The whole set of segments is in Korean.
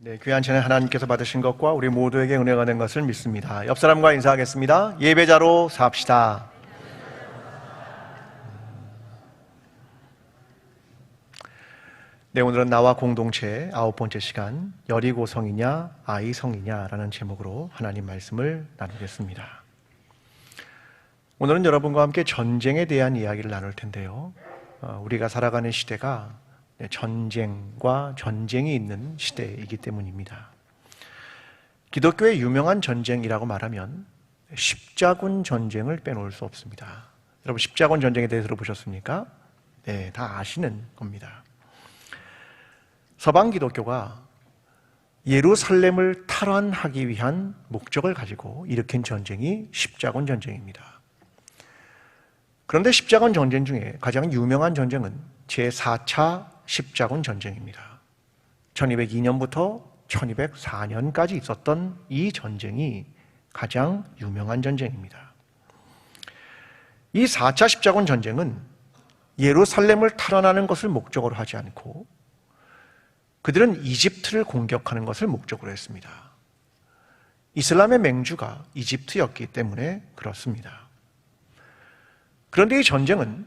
네, 귀한 찬양 하나님께서 받으신 것과 우리 모두에게 은혜가 된 것을 믿습니다. 옆 사람과 인사하겠습니다. 예배자로 삽시다. 네, 오늘은 나와 공동체 9번째 시간 여리고성이냐 아이성이냐라는 제목으로 하나님 말씀을 나누겠습니다. 오늘은 여러분과 함께 전쟁에 대한 이야기를 나눌 텐데요, 우리가 살아가는 시대가 전쟁과 전쟁이 있는 시대이기 때문입니다. 기독교의 유명한 전쟁이라고 말하면 십자군 전쟁을 빼놓을 수 없습니다. 여러분, 십자군 전쟁에 대해 들어보셨습니까? 네, 다 아시는 겁니다. 서방 기독교가 예루살렘을 탈환하기 위한 목적을 가지고 일으킨 전쟁이 십자군 전쟁입니다. 그런데 십자군 전쟁 중에 가장 유명한 전쟁은 제4차 십자군 전쟁입니다. 1202년부터 1204년까지 있었던 이 전쟁이 가장 유명한 전쟁입니다. 이 4차 십자군 전쟁은 예루살렘을 탈환하는 것을 목적으로 하지 않고 그들은 이집트를 공격하는 것을 목적으로 했습니다. 이슬람의 맹주가 이집트였기 때문에 그렇습니다. 그런데 이 전쟁은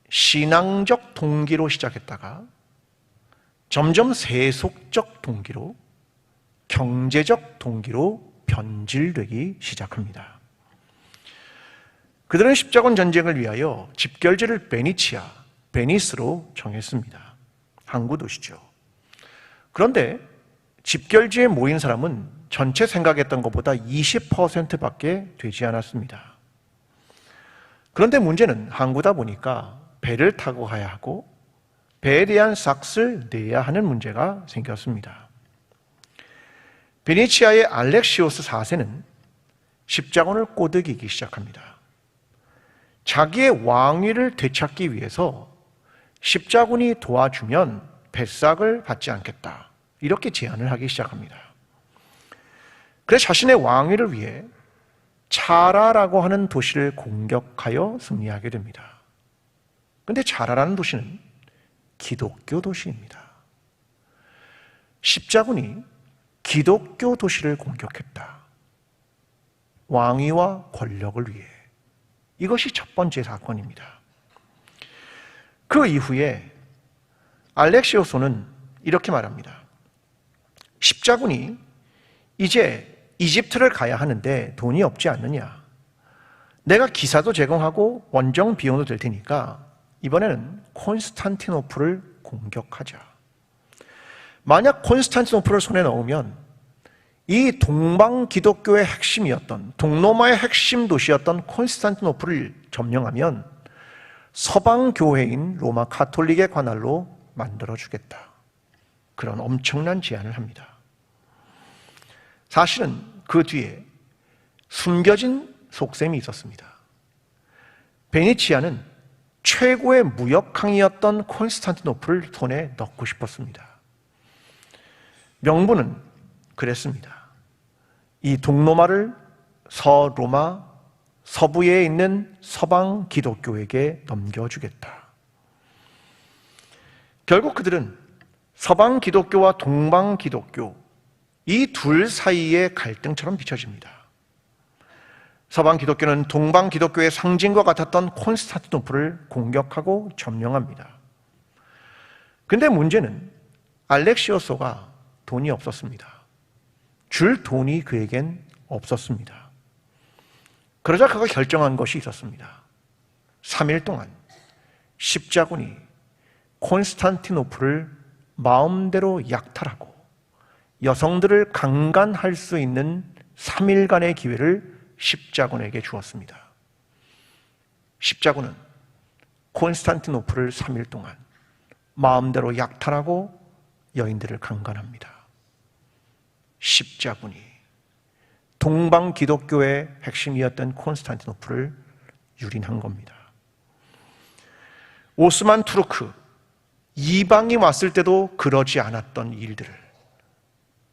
신앙적 동기로 시작했다가 점점 세속적 동기로, 경제적 동기로 변질되기 시작합니다. 그들은 십자군 전쟁을 위하여 집결지를 베니스로 정했습니다. 항구 도시죠. 그런데 집결지에 모인 사람은 전체 생각했던 것보다 20%밖에 되지 않았습니다. 그런데 문제는 항구다 보니까 배를 타고 가야 하고 배에 대한 삭스를 내야 하는 문제가 생겼습니다. 베네치아의 알렉시오스 4세는 십자군을 꼬드기기 시작합니다. 자기의 왕위를 되찾기 위해서 십자군이 도와주면 배삭을 받지 않겠다, 이렇게 제안을 하기 시작합니다. 그래서 자신의 왕위를 위해 차라라고 하는 도시를 공격하여 승리하게 됩니다. 그런데 차라라는 도시는 기독교 도시입니다. 십자군이 기독교 도시를 공격했다. 왕위와 권력을 위해. 이것이 첫 번째 사건입니다. 그 이후에 알렉시오스는 이렇게 말합니다. 십자군이 이제 이집트를 가야 하는데 돈이 없지 않느냐. 내가 기사도 제공하고 원정 비용도 될 테니까 이번에는 콘스탄티노플을 공격하자. 만약 콘스탄티노플을 손에 넣으면 이 동방 기독교의 핵심이었던, 동로마의 핵심 도시였던 콘스탄티노플을 점령하면 서방 교회인 로마 가톨릭의 관할로 만들어주겠다. 그런 엄청난 제안을 합니다. 사실은 그 뒤에 숨겨진 속셈이 있었습니다. 베네치아는 최고의 무역항이었던 콘스탄티노플을 손에 넣고 싶었습니다. 명분은 그랬습니다. 이 동로마를 서로마, 서부에 있는 서방 기독교에게 넘겨주겠다. 결국 그들은 서방 기독교와 동방 기독교, 이 둘 사이의 갈등처럼 비춰집니다. 서방 기독교는 동방 기독교의 상징과 같았던 콘스탄티노플을 공격하고 점령합니다. 그런데 문제는 알렉시오스가 돈이 없었습니다. 줄 돈이 그에겐 없었습니다. 그러자 그가 결정한 것이 있었습니다. 3일 동안 십자군이 콘스탄티노플을 마음대로 약탈하고 여성들을 강간할 수 있는 3일간의 기회를 십자군에게 주었습니다. 십자군은 콘스탄티노플을 3일 동안 마음대로 약탈하고 여인들을 강간합니다. 십자군이 동방 기독교의 핵심이었던 콘스탄티노플을 유린한 겁니다. 오스만 투르크, 이방이 왔을 때도 그러지 않았던 일들을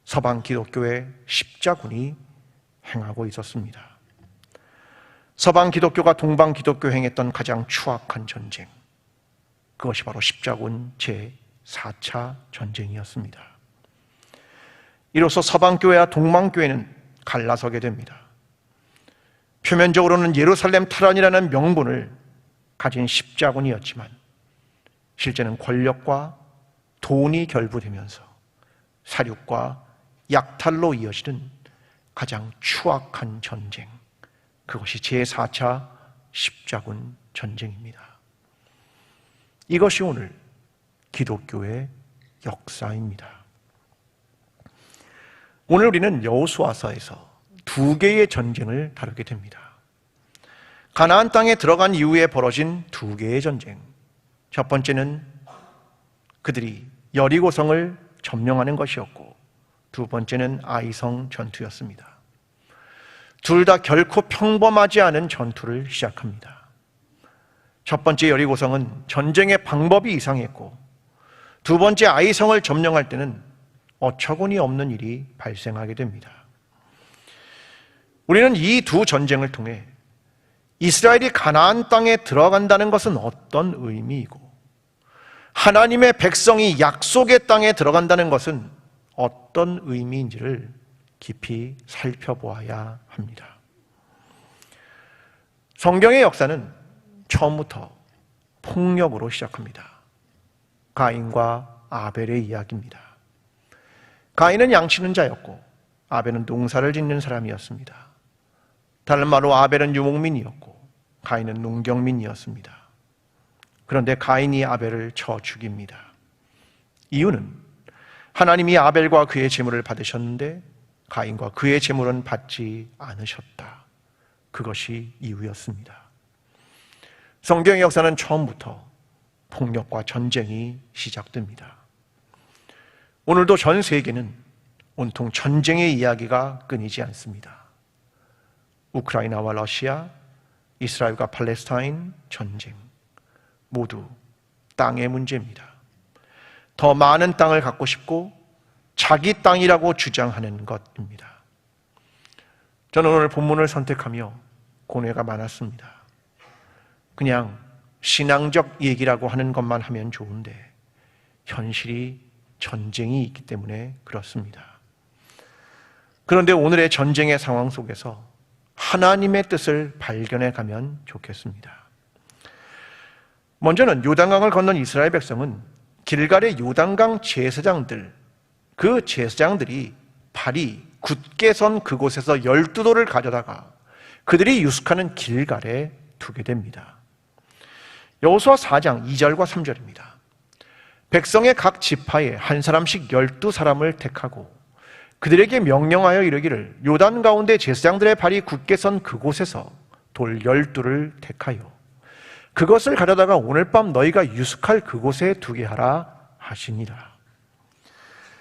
서방 기독교의 십자군이 행하고 있었습니다. 서방 기독교가 동방 기독교 행했던 가장 추악한 전쟁, 그것이 바로 십자군 제4차 전쟁이었습니다. 이로써 서방교회와 동방교회는 갈라서게 됩니다. 표면적으로는 예루살렘 탈환이라는 명분을 가진 십자군이었지만 실제는 권력과 돈이 결부되면서 사륙과 약탈로 이어지는 가장 추악한 전쟁, 그것이 제4차 십자군 전쟁입니다. 이것이 오늘 기독교의 역사입니다. 오늘 우리는 여호수아서에서 두 개의 전쟁을 다루게 됩니다. 가나안 땅에 들어간 이후에 벌어진 두 개의 전쟁. 첫 번째는 그들이 여리고성을 점령하는 것이었고, 두 번째는 아이성 전투였습니다. 둘 다 결코 평범하지 않은 전투를 시작합니다. 첫 번째 여리고성은 전쟁의 방법이 이상했고, 두 번째 아이성을 점령할 때는 어처구니 없는 일이 발생하게 됩니다. 우리는 이 두 전쟁을 통해 이스라엘이 가나안 땅에 들어간다는 것은 어떤 의미이고, 하나님의 백성이 약속의 땅에 들어간다는 것은 어떤 의미인지를 깊이 살펴보아야 합니다. 성경의 역사는 처음부터 폭력으로 시작합니다. 가인과 아벨의 이야기입니다. 가인은 양치는 자였고 아벨은 농사를 짓는 사람이었습니다. 다른 말로 아벨은 유목민이었고 가인은 농경민이었습니다. 그런데 가인이 아벨을 쳐 죽입니다. 이유는 하나님이 아벨과 그의 제물을 받으셨는데 가인과 그의 제물은 받지 않으셨다. 그것이 이유였습니다. 성경의 역사는 처음부터 폭력과 전쟁이 시작됩니다. 오늘도 전 세계는 온통 전쟁의 이야기가 끊이지 않습니다. 우크라이나와 러시아, 이스라엘과 팔레스타인 전쟁, 모두 땅의 문제입니다. 더 많은 땅을 갖고 싶고 자기 땅이라고 주장하는 것입니다. 저는 오늘 본문을 선택하며 고뇌가 많았습니다. 그냥 신앙적 얘기라고 하는 것만 하면 좋은데 현실이 전쟁이 있기 때문에 그렇습니다. 그런데 오늘의 전쟁의 상황 속에서 하나님의 뜻을 발견해 가면 좋겠습니다. 먼저는 요단강을 건넌 이스라엘 백성은 길갈의 요단강 제사장들, 그 제사장들이 발이 굳게 선 그곳에서 12돌을 가져다가 그들이 유숙하는 길갈에 두게 됩니다. 여호수아 4장 2절과 3절입니다. 백성의 각 지파에 한 사람씩 12사람을 택하고 그들에게 명령하여 이르기를 요단 가운데 제사장들의 발이 굳게 선 그곳에서 돌 12를 택하여 그것을 가져다가 오늘 밤 너희가 유숙할 그곳에 두게 하라 하시니라.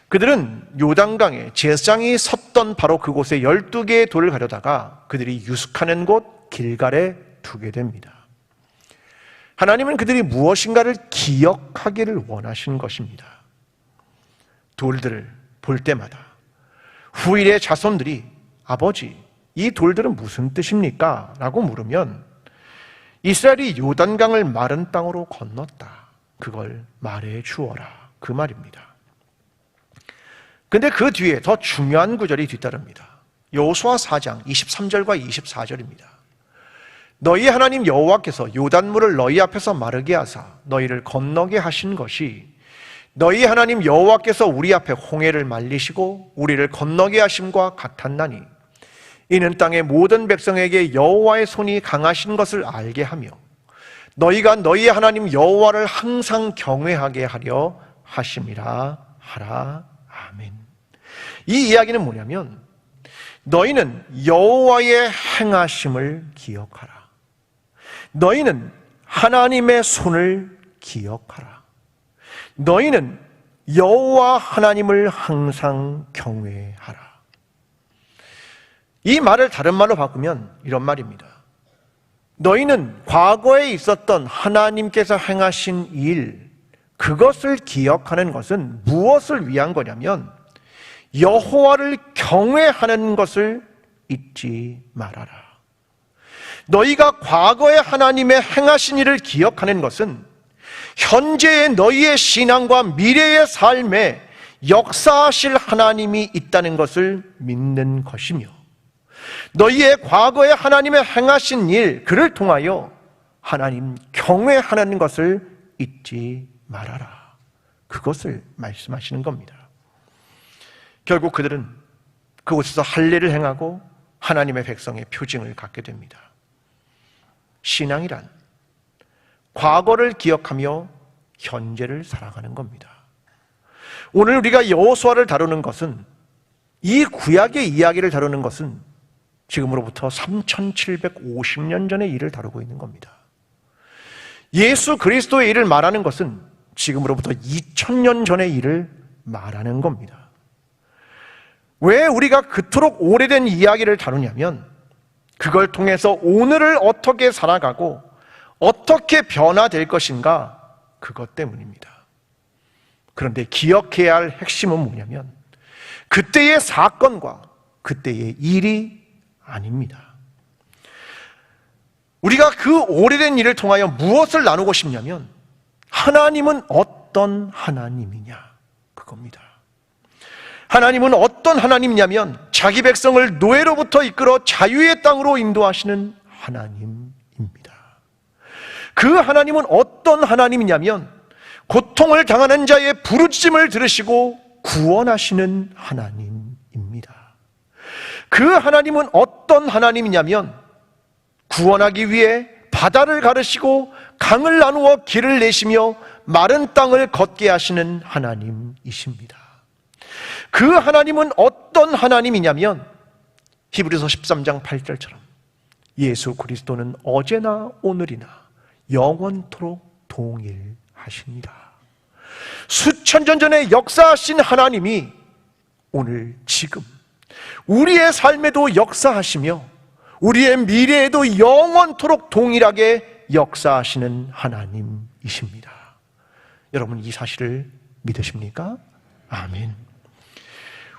그들은 요단강에 제사장이 섰던 바로 그곳에 12개의 돌을 가져다가 그들이 유숙하는 곳 길갈에 두게 됩니다. 하나님은 그들이 무엇인가를 기억하기를 원하신 것입니다. 돌들을 볼 때마다 후일의 자손들이 아버지, 이 돌들은 무슨 뜻입니까? 라고 물으면 이스라엘이 요단강을 마른 땅으로 건넜다. 그걸 말해 주어라. 그 말입니다. 근데 그 뒤에 더 중요한 구절이 뒤따릅니다. 여호수아 4장 23절과 24절입니다. 너희 하나님 여호와께서 요단물을 너희 앞에서 마르게 하사 너희를 건너게 하신 것이 너희 하나님 여호와께서 우리 앞에 홍해를 말리시고 우리를 건너게 하심과 같았나니 이는 땅의 모든 백성에게 여호와의 손이 강하신 것을 알게 하며 너희가 너희 하나님 여호와를 항상 경외하게 하려 하심이라 하라. 아멘. 이 이야기는 뭐냐면 너희는 여호와의 행하심을 기억하라. 너희는 하나님의 손을 기억하라. 너희는 여호와 하나님을 항상 경외하라. 이 말을 다른 말로 바꾸면 이런 말입니다. 너희는 과거에 있었던 하나님께서 행하신 일, 그것을 기억하는 것은 무엇을 위한 거냐면 여호와를 경외하는 것을 잊지 말아라. 너희가 과거에 하나님의 행하신 일을 기억하는 것은 현재의 너희의 신앙과 미래의 삶에 역사하실 하나님이 있다는 것을 믿는 것이며, 너희의 과거에 하나님의 행하신 일, 그를 통하여 하나님 경외하는 것을 잊지 말아라. 그것을 말씀하시는 겁니다. 결국 그들은 그곳에서 할례를 행하고 하나님의 백성의 표징을 갖게 됩니다. 신앙이란 과거를 기억하며 현재를 살아가는 겁니다. 오늘 우리가 여호수아를 다루는 것은, 이 구약의 이야기를 다루는 것은 지금으로부터 3750년 전의 일을 다루고 있는 겁니다. 예수 그리스도의 일을 말하는 것은 지금으로부터 2000년 전의 일을 말하는 겁니다. 왜 우리가 그토록 오래된 이야기를 다루냐면, 그걸 통해서 오늘을 어떻게 살아가고 어떻게 변화될 것인가, 그것 때문입니다. 그런데 기억해야 할 핵심은 뭐냐면, 그때의 사건과 그때의 일이 아닙니다. 우리가 그 오래된 일을 통하여 무엇을 나누고 싶냐면, 하나님은 어떤 하나님이냐, 그겁니다. 하나님은 어떤 하나님이냐면, 자기 백성을 노예로부터 이끌어 자유의 땅으로 인도하시는 하나님입니다. 그 하나님은 어떤 하나님이냐면, 고통을 당하는 자의 부르짖음을 들으시고 구원하시는 하나님입니다. 그 하나님은 어떤 하나님이냐면, 구원하기 위해 바다를 가르시고 강을 나누어 길을 내시며 마른 땅을 걷게 하시는 하나님이십니다. 그 하나님은 어떤 하나님이냐면, 히브리서 13장 8절처럼 예수 그리스도는 어제나 오늘이나 영원토록 동일하십니다. 수천 년 전에 역사하신 하나님이 오늘 지금 우리의 삶에도 역사하시며 우리의 미래에도 영원토록 동일하게 역사하시는 하나님이십니다. 여러분, 이 사실을 믿으십니까? 아멘.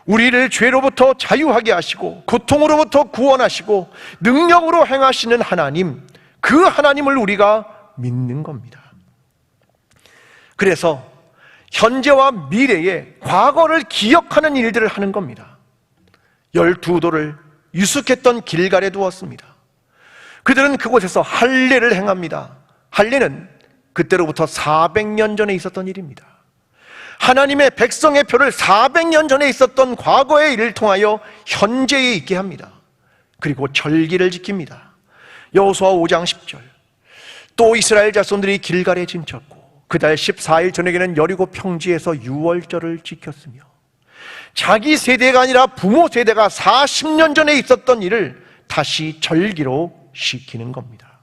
우리를 죄로부터 자유하게 하시고 고통으로부터 구원하시고 능력으로 행하시는 하나님, 그 하나님을 우리가 믿는 겁니다. 그래서 현재와 미래의 과거를 기억하는 일들을 하는 겁니다. 12도를 유숙했던 길갈에 두었습니다. 그들은 그곳에서 할례를 행합니다. 할례는 그때로부터 400년 전에 있었던 일입니다. 하나님의 백성의 표를 400년 전에 있었던 과거의 일을 통하여 현재에 있게 합니다. 그리고 절기를 지킵니다. 여호수아 5장 10절, 또 이스라엘 자손들이 길갈에 진쳤고 그 달 14일 저녁에는 여리고 평지에서 유월절을 지켰으며, 자기 세대가 아니라 부모 세대가 40년 전에 있었던 일을 다시 절기로 시키는 겁니다.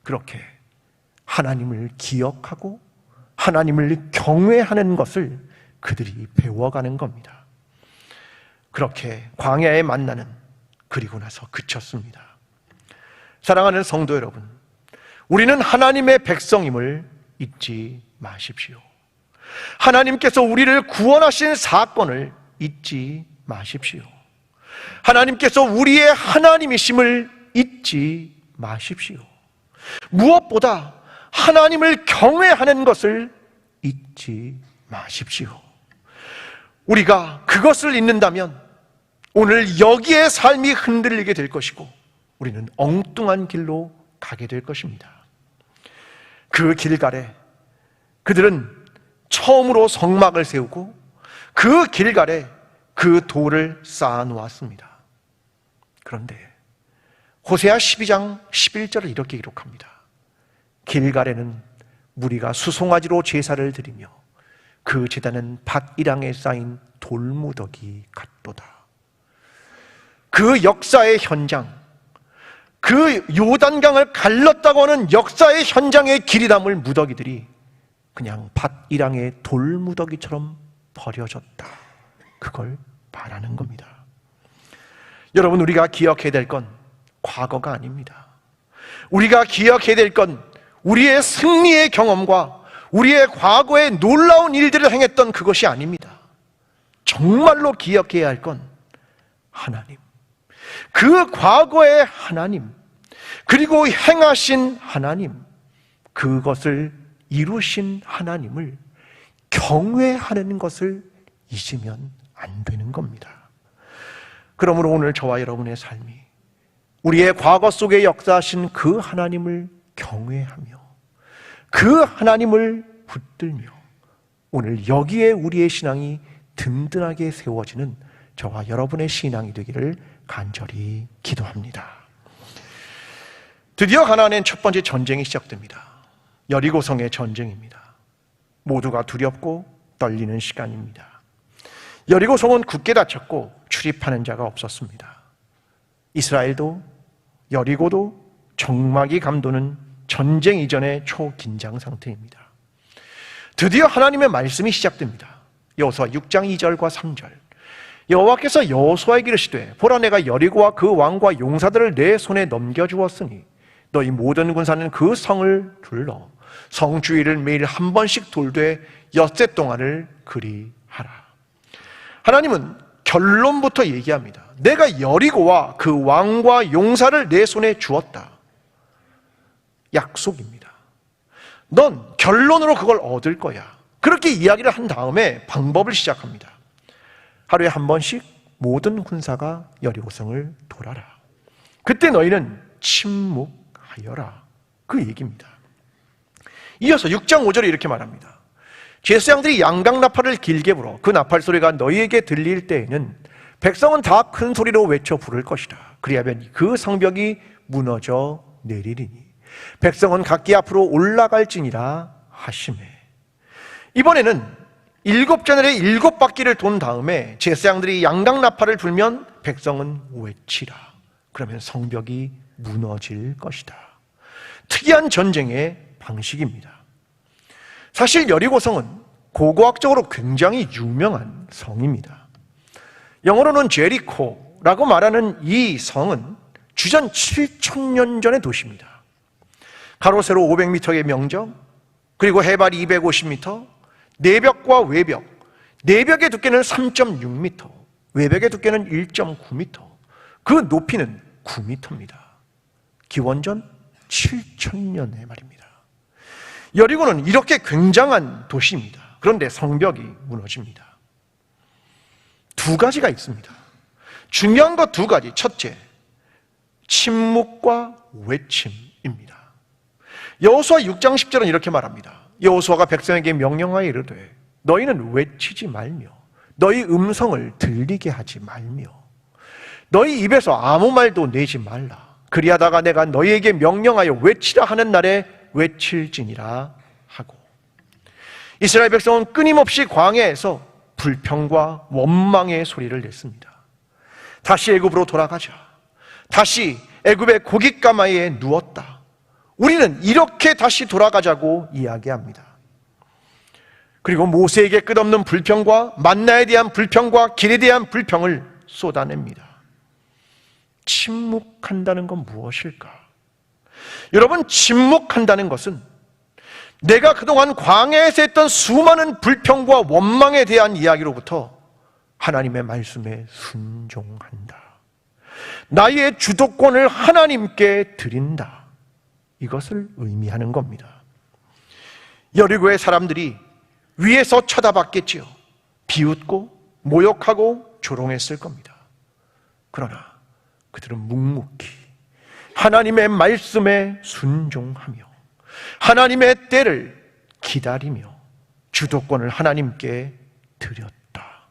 그렇게 하나님을 기억하고 하나님을 경외하는 것을 그들이 배워가는 겁니다. 그렇게 광야의 만나는 그리고 나서 그쳤습니다. 사랑하는 성도 여러분, 우리는 하나님의 백성임을 잊지 마십시오. 하나님께서 우리를 구원하신 사건을 잊지 마십시오. 하나님께서 우리의 하나님이심을 잊지 마십시오. 무엇보다 하나님을 경외하는 것을 잊지 마십시오. 우리가 그것을 잊는다면 오늘 여기에 삶이 흔들리게 될 것이고 우리는 엉뚱한 길로 가게 될 것입니다. 그 길갈에 그들은 처음으로 성막을 세우고 그 길갈에 그 돌을 쌓아 놓았습니다. 그런데 호세아 12장 11절을 이렇게 기록합니다. 길갈에는 무리가 수송아지로 제사를 드리며 그 제단은 밭이랑에 쌓인 돌무더기 같도다. 그 역사의 현장, 그 요단강을 갈랐다고 하는 역사의 현장에 길이 담을 무더기들이 그냥 밭이랑의 돌무더기처럼 버려졌다. 그걸 말하는 겁니다. 여러분, 우리가 기억해야 될 건 과거가 아닙니다. 우리가 기억해야 될 건 우리의 승리의 경험과 우리의 과거의 놀라운 일들을 행했던 그것이 아닙니다. 정말로 기억해야 할 건 하나님, 그 과거의 하나님, 그리고 행하신 하나님, 그것을 이루신 하나님을 경외하는 것을 잊으면 안 되는 겁니다. 그러므로 오늘 저와 여러분의 삶이 우리의 과거 속에 역사하신 그 하나님을 경외하며 그 하나님을 붙들며 오늘 여기에 우리의 신앙이 든든하게 세워지는 저와 여러분의 신앙이 되기를 간절히 기도합니다. 드디어 가나안엔 첫 번째 전쟁이 시작됩니다. 여리고성의 전쟁입니다. 모두가 두렵고 떨리는 시간입니다. 여리고성은 굳게 닫혔고 출입하는 자가 없었습니다. 이스라엘도 여리고도 정막이 감도는 전쟁 이전의 초긴장 상태입니다. 드디어 하나님의 말씀이 시작됩니다. 여호수아 6장 2절과 3절. 여호와께서 여호수아에게 이르시되 보라 내가 여리고와 그 왕과 용사들을 내 손에 넘겨주었으니 너희 모든 군사는 그 성을 둘러 성 주위를 매일 한 번씩 돌되 엿새 동안을 그리하라. 하나님은 결론부터 얘기합니다. 내가 여리고와 그 왕과 용사를 내 손에 주었다. 약속입니다. 넌 결론으로 그걸 얻을 거야. 그렇게 이야기를 한 다음에 방법을 시작합니다. 하루에 한 번씩 모든 군사가 여리고성을 돌아라. 그때 너희는 침묵하여라. 그 얘기입니다. 이어서 6장 5절에 이렇게 말합니다. 제사장들이 양각 나팔을 길게 불어 그 나팔 소리가 너희에게 들릴 때에는 백성은 다 큰 소리로 외쳐 부를 것이다. 그리하면 그 성벽이 무너져 내리리니 백성은 각기 앞으로 올라갈지니라 하시매. 이번에는 7자늘의 7바퀴를 돈 다음에 제사장들이 양각 나팔을 불면 백성은 외치라. 그러면 성벽이 무너질 것이다. 특이한 전쟁의 방식입니다. 사실 여리고성은 고고학적으로 굉장히 유명한 성입니다. 영어로는 제리코라고 말하는 이 성은 주전 7,000년 전의 도시입니다. 가로 세로 500m의 명적, 그리고 해발이 250m, 내벽과 외벽, 내벽의 두께는 3.6m, 외벽의 두께는 1.9m, 그 높이는 9m입니다. 기원전 7,000년의 말입니다. 여리고는 이렇게 굉장한 도시입니다. 그런데 성벽이 무너집니다. 두 가지가 있습니다. 중요한 것 두 가지. 첫째, 침묵과 외침입니다. 여호수아 6장 10절은 이렇게 말합니다. 여호수아가 백성에게 명령하여 이르되 너희는 외치지 말며 너희 음성을 들리게 하지 말며 너희 입에서 아무 말도 내지 말라. 그리하다가 내가 너희에게 명령하여 외치라 하는 날에 외칠지니라 하고. 이스라엘 백성은 끊임없이 광야에서 불평과 원망의 소리를 냈습니다. 다시 애굽으로 돌아가자. 다시 애굽의 고깃가마에 누웠다. 우리는 이렇게 다시 돌아가자고 이야기합니다. 그리고 모세에게 끝없는 불평과 만나에 대한 불평과 길에 대한 불평을 쏟아냅니다. 침묵한다는 건 무엇일까? 여러분, 침묵한다는 것은 내가 그동안 광야에서 했던 수많은 불평과 원망에 대한 이야기로부터 하나님의 말씀에 순종한다. 나의 주도권을 하나님께 드린다. 이것을 의미하는 겁니다. 여리고의 사람들이 위에서 쳐다봤겠지요. 비웃고 모욕하고 조롱했을 겁니다. 그러나 그들은 묵묵히 하나님의 말씀에 순종하며 하나님의 때를 기다리며 주도권을 하나님께 드렸다.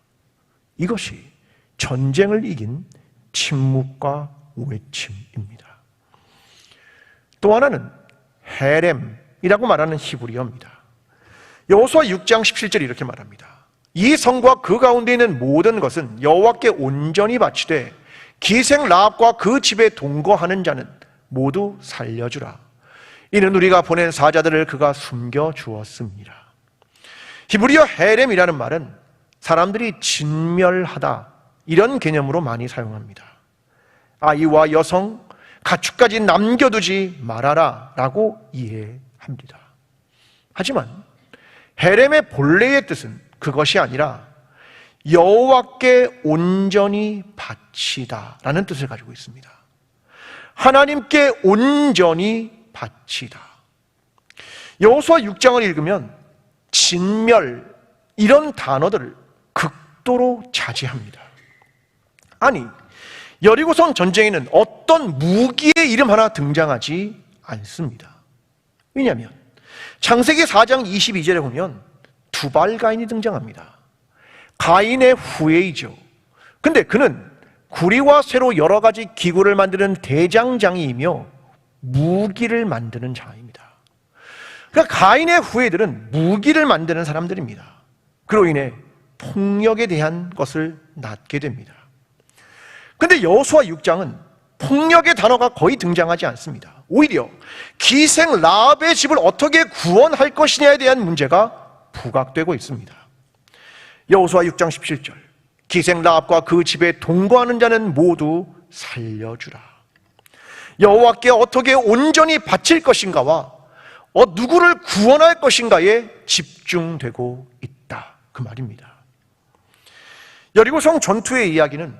이것이 전쟁을 이긴 침묵과 외침입니다. 또 하나는 헤렘이라고 말하는 히브리어입니다. 여호수아 6장 17절 이렇게 말합니다. 이 성과 그 가운데 있는 모든 것은 여호와께 온전히 바치되 기생 라합과 그 집에 동거하는 자는 모두 살려주라. 이는 우리가 보낸 사자들을 그가 숨겨 주었습니다. 히브리어 헤렘이라는 말은 사람들이 진멸하다 이런 개념으로 많이 사용합니다. 아이와 여성, 가축까지 남겨두지 말아라 라고 이해합니다. 하지만 헤렘의 본래의 뜻은 그것이 아니라 여호와께 온전히 바치다 라는 뜻을 가지고 있습니다. 하나님께 온전히 바치다. 여호수아 6장을 읽으면 진멸 이런 단어들을 극도로 자제합니다. 아니, 여리고성 전쟁에는 어떤 무기의 이름 하나 등장하지 않습니다. 왜냐하면 창세기 4장 22절에 보면 두발가인이 등장합니다. 가인의 후예이죠. 근데 그는 구리와 쇠로 여러 가지 기구를 만드는 대장장이이며 무기를 만드는 자입니다. 그러니까 가인의 후예들은 무기를 만드는 사람들입니다. 그로 인해 폭력에 대한 것을 낳게 됩니다. 근데 여호수아 6장은 폭력의 단어가 거의 등장하지 않습니다. 오히려 기생 라합의 집을 어떻게 구원할 것이냐에 대한 문제가 부각되고 있습니다. 여호수아 6장 17절, 기생 라합과 그 집에 동거하는 자는 모두 살려주라. 여호와께 어떻게 온전히 바칠 것인가와 누구를 구원할 것인가에 집중되고 있다, 그 말입니다. 여리고성 전투의 이야기는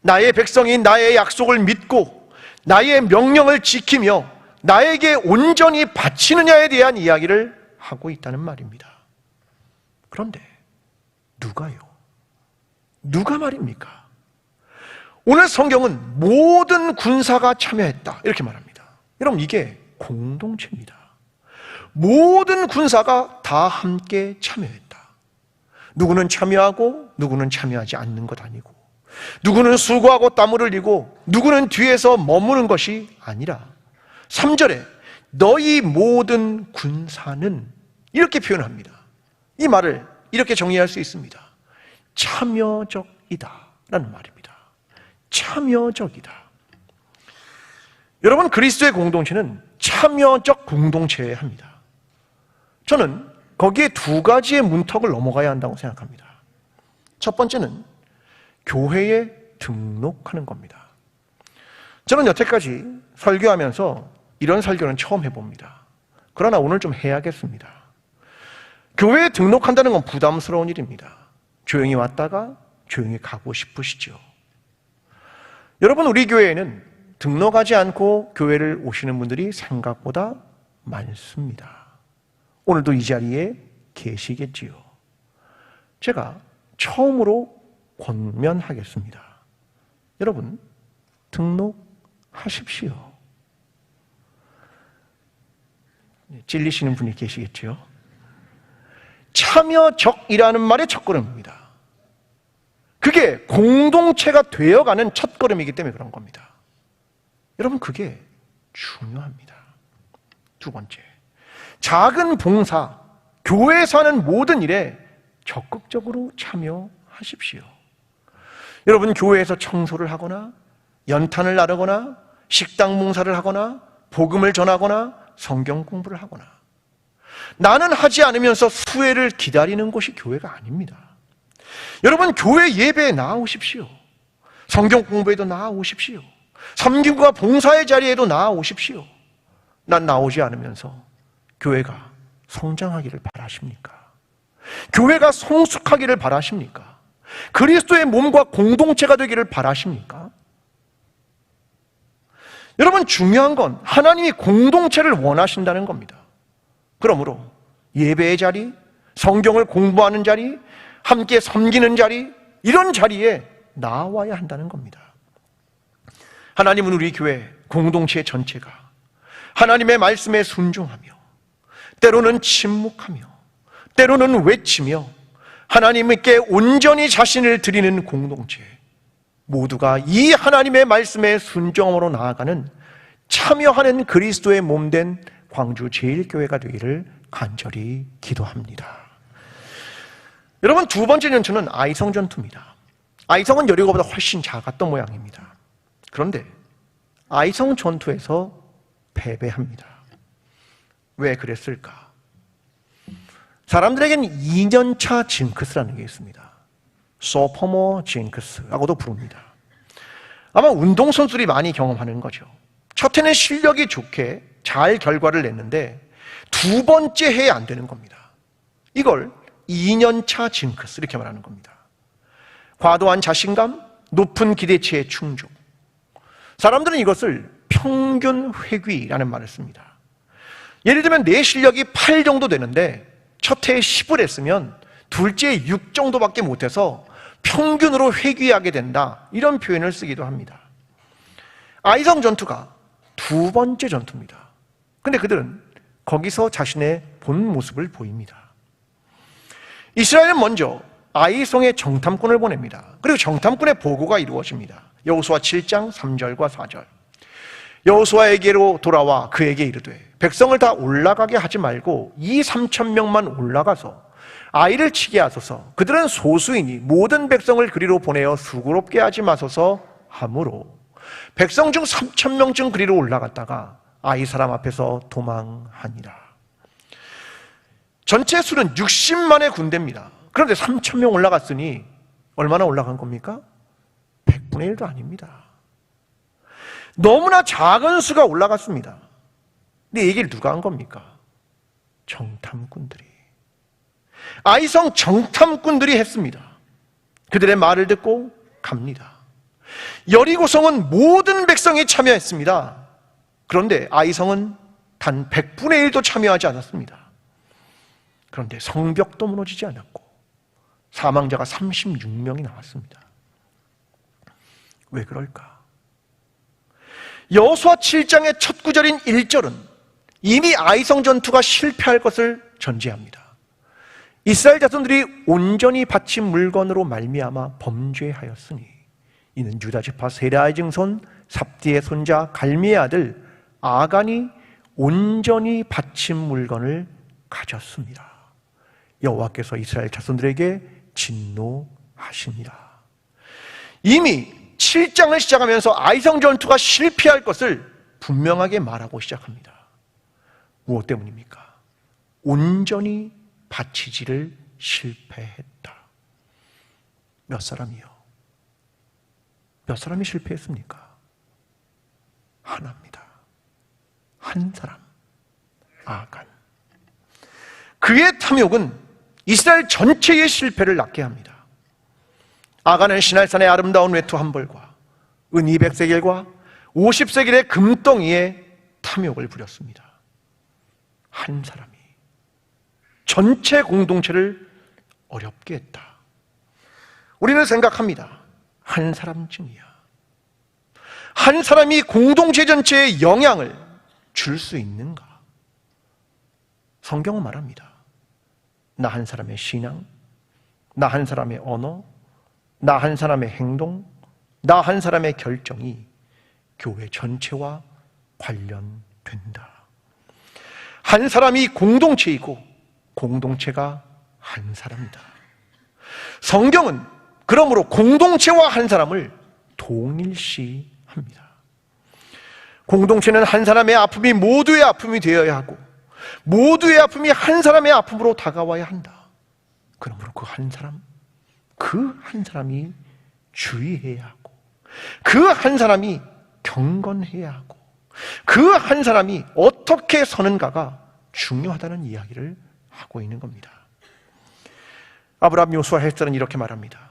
나의 백성이 나의 약속을 믿고 나의 명령을 지키며 나에게 온전히 바치느냐에 대한 이야기를 하고 있다는 말입니다. 그런데 누가요? 누가 말입니까? 오늘 성경은 모든 군사가 참여했다 이렇게 말합니다. 여러분, 이게 공동체입니다. 모든 군사가 다 함께 참여했다. 누구는 참여하고 누구는 참여하지 않는 것 아니고, 누구는 수고하고 땀을 흘리고 누구는 뒤에서 머무는 것이 아니라 3절에 너희 모든 군사는 이렇게 표현합니다. 이 말을 이렇게 정리할 수 있습니다. 참여적이다 라는 말입니다. 참여적이다. 여러분, 그리스도의 공동체는 참여적 공동체여야 합니다. 저는 거기에 두 가지의 문턱을 넘어가야 한다고 생각합니다. 첫 번째는 교회에 등록하는 겁니다. 저는 여태까지 설교하면서 이런 설교는 처음 해봅니다. 그러나 오늘 좀 해야겠습니다. 교회에 등록한다는 건 부담스러운 일입니다. 조용히 왔다가 조용히 가고 싶으시죠? 여러분, 우리 교회에는 등록하지 않고 교회를 오시는 분들이 생각보다 많습니다. 오늘도 이 자리에 계시겠지요. 제가 처음으로 권면하겠습니다. 여러분, 등록하십시오. 찔리시는 분이 계시겠죠? 참여적이라는 말의 첫걸음입니다. 그게 공동체가 되어가는 첫걸음이기 때문에 그런 겁니다. 여러분, 그게 중요합니다. 두 번째, 작은 봉사, 교회에서 하는 모든 일에 적극적으로 참여하십시오. 여러분, 교회에서 청소를 하거나 연탄을 나르거나 식당 봉사를 하거나 복음을 전하거나 성경 공부를 하거나, 나는 하지 않으면서 수혜를 기다리는 곳이 교회가 아닙니다. 여러분, 교회 예배에 나아오십시오. 성경 공부에도 나아오십시오. 섬김과 봉사의 자리에도 나아오십시오. 난 나오지 않으면서 교회가 성장하기를 바라십니까? 교회가 성숙하기를 바라십니까? 그리스도의 몸과 공동체가 되기를 바라십니까? 여러분, 중요한 건 하나님이 공동체를 원하신다는 겁니다. 그러므로 예배의 자리, 성경을 공부하는 자리, 함께 섬기는 자리, 이런 자리에 나와야 한다는 겁니다. 하나님은 우리 교회 공동체 전체가 하나님의 말씀에 순종하며, 때로는 침묵하며, 때로는 외치며 하나님께 온전히 자신을 드리는 공동체, 모두가 이 하나님의 말씀에 순종으로 나아가는, 참여하는 그리스도의 몸된 광주 제일교회가 되기를 간절히 기도합니다. 여러분, 두 번째 전투는 아이성 전투입니다. 아이성은 여리고보다 훨씬 작았던 모양입니다. 그런데 아이성 전투에서 패배합니다. 왜 그랬을까? 사람들에게는 2년차 징크스라는 게 있습니다. 소포모 징크스라고도 부릅니다. 아마 운동선수들이 많이 경험하는 거죠. 첫 해는 실력이 좋게 잘 결과를 냈는데 두 번째 해에 안 되는 겁니다. 이걸 2년차 징크스 이렇게 말하는 겁니다. 과도한 자신감, 높은 기대치의 충족. 사람들은 이것을 평균 회귀라는 말을 씁니다. 예를 들면 내 실력이 8 정도 되는데 첫 해에 10을 했으면 둘째 6 정도밖에 못해서 평균으로 회귀하게 된다, 이런 표현을 쓰기도 합니다. 아이성 전투가 두 번째 전투입니다. 그런데 그들은 거기서 자신의 본 모습을 보입니다. 이스라엘은 먼저 아이성에 정탐꾼을 보냅니다. 그리고 정탐꾼의 보고가 이루어집니다. 여호수아 7장 3절과 4절. 여호수아에게로 돌아와 그에게 이르되 백성을 다 올라가게 하지 말고 2,3,000명만 올라가서 아이를 치게 하소서. 그들은 소수이니 모든 백성을 그리로 보내어 수고롭게 하지 마소서 하므로 백성 중 3,000명쯤 그리로 올라갔다가 아이 사람 앞에서 도망하니라. 전체 수는 60만의 군대입니다. 그런데 3,000명 올라갔으니 얼마나 올라간 겁니까? 100분의 1도 아닙니다. 너무나 작은 수가 올라갔습니다. 근데 이 얘기를 누가 한 겁니까? 정탐꾼들이. 아이성 정탐꾼들이 했습니다. 그들의 말을 듣고 갑니다. 여리고성은 모든 백성이 참여했습니다. 그런데 아이성은 단 100분의 1도 참여하지 않았습니다. 그런데 성벽도 무너지지 않았고 사망자가 36명이 나왔습니다. 왜 그럴까? 여호수아 7장의 첫 구절인 1절은 이미 아이성 전투가 실패할 것을 전제합니다. 이스라엘 자손들이 온전히 바친 물건으로 말미암아 범죄하였으니 이는 유다 지파 세라의 증손 삽디의 손자 갈미의 아들 아간이 온전히 바친 물건을 가졌습니다. 여호와께서 이스라엘 자손들에게 진노하십니다. 이미 7장을 시작하면서 아이성 전투가 실패할 것을 분명하게 말하고 시작합니다. 무엇 때문입니까? 온전히 바치지를 실패했다. 몇 사람이요? 몇 사람이 실패했습니까? 하나입니다. 한 사람, 아간. 그의 탐욕은 이스라엘 전체의 실패를 낳게 합니다. 아간은 시날산의 아름다운 외투 한 벌과 은 200세겔과 50세겔의 금덩이에 탐욕을 부렸습니다. 한 사람이 전체 공동체를 어렵게 했다. 우리는 생각합니다. 한 사람쯤이야. 한 사람이 공동체 전체에 영향을 줄 수 있는가? 성경은 말합니다. 나 한 사람의 신앙, 나 한 사람의 언어, 나 한 사람의 행동, 나 한 사람의 결정이 교회 전체와 관련된다. 한 사람이 공동체이고 공동체가 한 사람이다. 성경은 그러므로 공동체와 한 사람을 동일시합니다. 공동체는 한 사람의 아픔이 모두의 아픔이 되어야 하고 모두의 아픔이 한 사람의 아픔으로 다가와야 한다. 그러므로 그 한 사람이 주의해야 하고 그 한 사람이 경건해야 하고 그 한 사람이 어떻게 서는가가 중요하다는 이야기를 하고 있는 겁니다. 아브라함 요수아 헬셀은 이렇게 말합니다.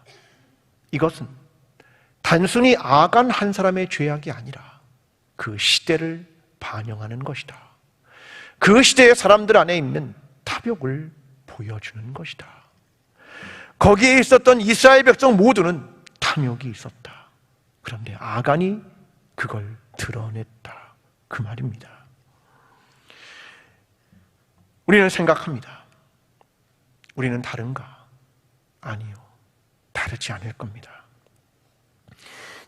이것은 단순히 아간 한 사람의 죄악이 아니라 그 시대를 반영하는 것이다. 그 시대의 사람들 안에 있는 탐욕을 보여주는 것이다. 거기에 있었던 이스라엘 백성 모두는 탐욕이 있었다. 그런데 아간이 그걸 드러냈다. 그 말입니다. 우리는 생각합니다. 우리는 다른가? 아니요. 다르지 않을 겁니다.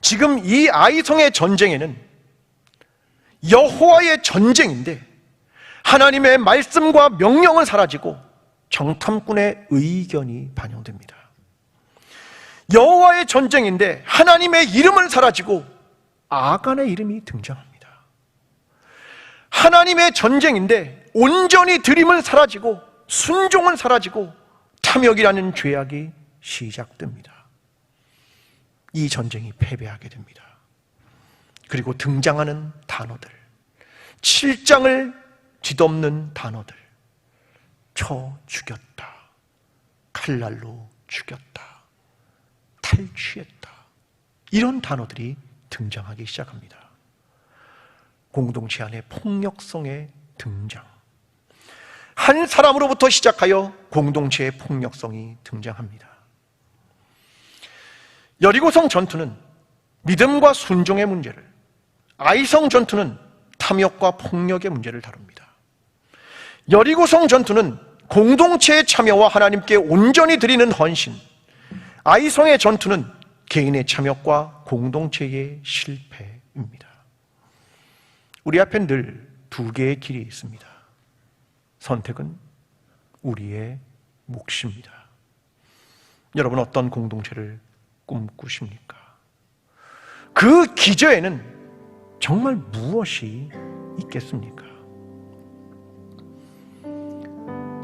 지금 이 아이성의 전쟁에는 여호와의 전쟁인데 하나님의 말씀과 명령은 사라지고 정탐꾼의 의견이 반영됩니다. 여호와의 전쟁인데 하나님의 이름은 사라지고 아간의 이름이 등장합니다. 하나님의 전쟁인데 온전히 드림은 사라지고 순종은 사라지고 탐욕이라는 죄악이 시작됩니다. 이 전쟁이 패배하게 됩니다. 그리고 등장하는 단어들, 7장을 뒤덮는 단어들, 쳐 죽였다, 칼날로 죽였다, 탈취했다, 이런 단어들이 등장하기 시작합니다. 공동체 안의 폭력성의 등장, 한 사람으로부터 시작하여 공동체의 폭력성이 등장합니다. 여리고성 전투는 믿음과 순종의 문제를, 아이성 전투는 탐욕과 폭력의 문제를 다룹니다. 여리고성 전투는 공동체의 참여와 하나님께 온전히 드리는 헌신, 아이성의 전투는 개인의 참여과 공동체의 실패입니다. 우리 앞엔 늘 두 개의 길이 있습니다. 선택은 우리의 몫입니다. 여러분, 어떤 공동체를 꿈꾸십니까? 그 기저에는 정말 무엇이 있겠습니까?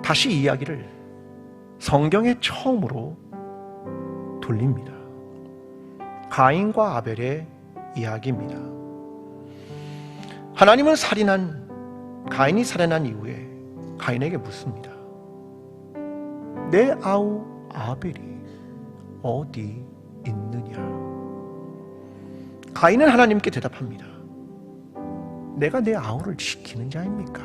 다시 이야기를 성경의 처음으로 돌립니다. 가인과 아벨의 이야기입니다. 하나님은 가인이 살인한 이후에 가인에게 묻습니다. 내 아우 아벨이 어디 있느냐? 가인은 하나님께 대답합니다. 내가 내 아우를 지키는 자입니까?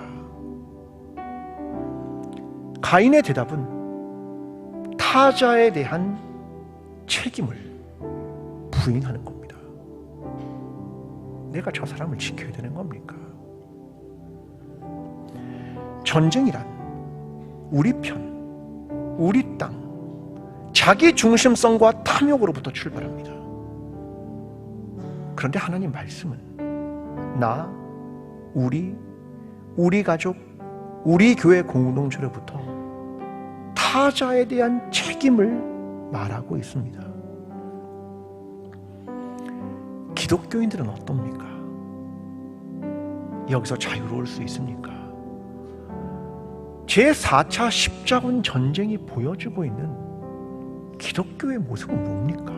가인의 대답은 타자에 대한 책임을 부인하는 겁니다. 내가 저 사람을 지켜야 되는 겁니까? 전쟁이란 우리 편, 우리 땅, 자기 중심성과 탐욕으로부터 출발합니다. 그런데 하나님 말씀은 나, 우리 가족, 우리 교회 공동체로부터 타자에 대한 책임을 말하고 있습니다. 기독교인들은 어떻습니까? 여기서 자유로울 수 있습니까? 제4차 십자군 전쟁이 보여주고 있는 기독교의 모습은 뭡니까?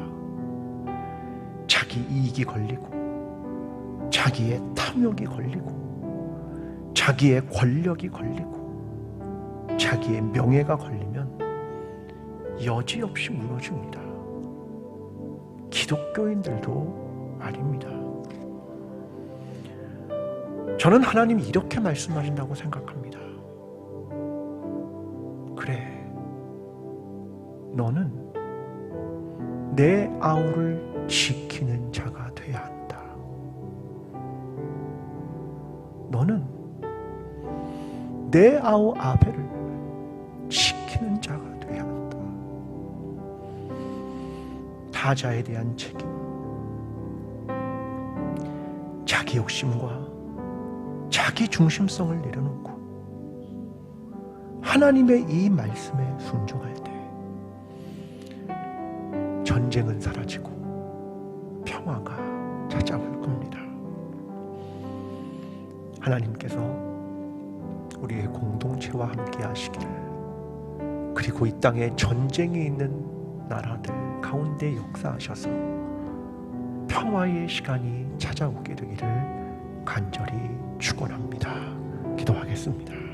자기 이익이 걸리고, 자기의 탐욕이 걸리고, 자기의 권력이 걸리고, 자기의 명예가 걸리면 여지없이 무너집니다. 기독교인들도 말입니다. 저는 하나님이 이렇게 말씀하신다고 생각합니다. 그래, 너는 내 아우를 지키는 자가 돼야 한다. 너는 내 아우 아벨을 지키는 자가 돼야 한다. 타자에 대한 책임, 자기 욕심과 자기 중심성을 내려놓고 하나님의 이 말씀에 순종할 때 전쟁은 사라지고 평화가 찾아올 겁니다. 하나님께서 우리의 공동체와 함께 하시기를, 그리고 이 땅에 전쟁이 있는 나라들 가운데 역사하셔서 평화의 시간이 찾아오게 되기를 간절히 축원합니다. 기도하겠습니다.